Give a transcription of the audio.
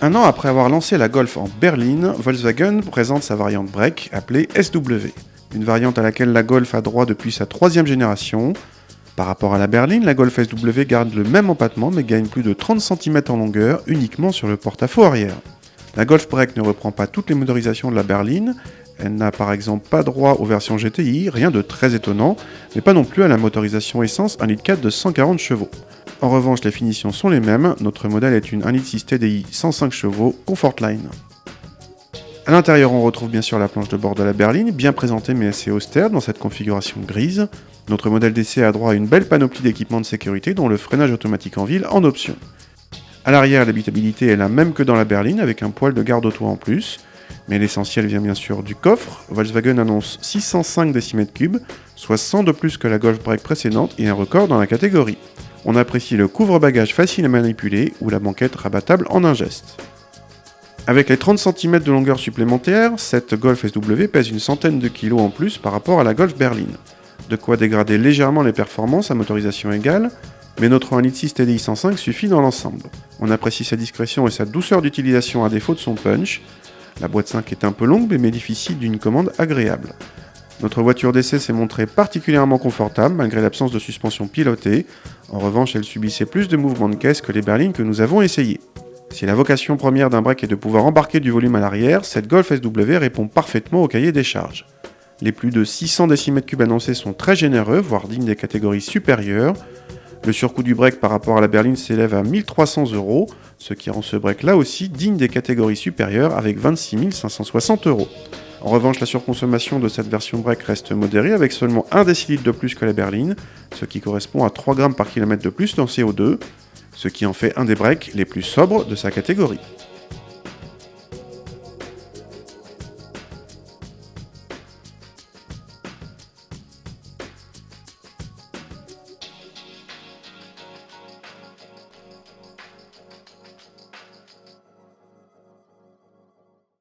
Un an après avoir lancé la Golf en berline, Volkswagen présente sa variante break appelée SW. Une variante à laquelle la Golf a droit depuis sa troisième génération. Par rapport à la berline, la Golf SW garde le même empattement mais gagne plus de 30 cm en longueur uniquement sur le porte-à-faux arrière. La Golf Break ne reprend pas toutes les motorisations de la berline, elle n'a par exemple pas droit aux versions GTI, rien de très étonnant, mais pas non plus à la motorisation essence 1,4 litre de 140 chevaux. En revanche, les finitions sont les mêmes, notre modèle est une 1,6 litre TDI 105 chevaux Comfortline. A l'intérieur, on retrouve bien sûr la planche de bord de la berline, bien présentée mais assez austère dans cette configuration grise. Notre modèle d'essai a droit à une belle panoplie d'équipements de sécurité dont le freinage automatique en ville en option. A l'arrière, l'habitabilité est la même que dans la berline avec un poil de garde-auto en plus, mais l'essentiel vient bien sûr du coffre. Volkswagen annonce 605 décimètres-cubes, soit 100 de plus que la Golf Break précédente et un record dans la catégorie. On apprécie le couvre-bagages facile à manipuler ou la banquette rabattable en un geste. Avec les 30 cm de longueur supplémentaire, cette Golf SW pèse une centaine de kilos en plus par rapport à la Golf berline. De quoi dégrader légèrement les performances à motorisation égale, mais notre 1,6 litre TDI 105 suffit dans l'ensemble. On apprécie sa discrétion et sa douceur d'utilisation à défaut de son punch. La boîte 5 est un peu longue mais bénéficie d'une commande agréable. Notre voiture d'essai s'est montrée particulièrement confortable malgré l'absence de suspension pilotée. En revanche, elle subissait plus de mouvements de caisse que les berlines que nous avons essayées. Si la vocation première d'un break est de pouvoir embarquer du volume à l'arrière, cette Golf SW répond parfaitement au cahier des charges. Les plus de 600 décimètres-cubes annoncés sont très généreux, voire dignes des catégories supérieures. Le surcoût du break par rapport à la berline s'élève à 1 300 €, ce qui rend ce break là aussi digne des catégories supérieures avec 26 560 €. En revanche, la surconsommation de cette version break reste modérée avec seulement 1 décilitre de plus que la berline, ce qui correspond à 3 grammes par kilomètre de plus dans CO2, ce qui en fait un des breaks les plus sobres de sa catégorie.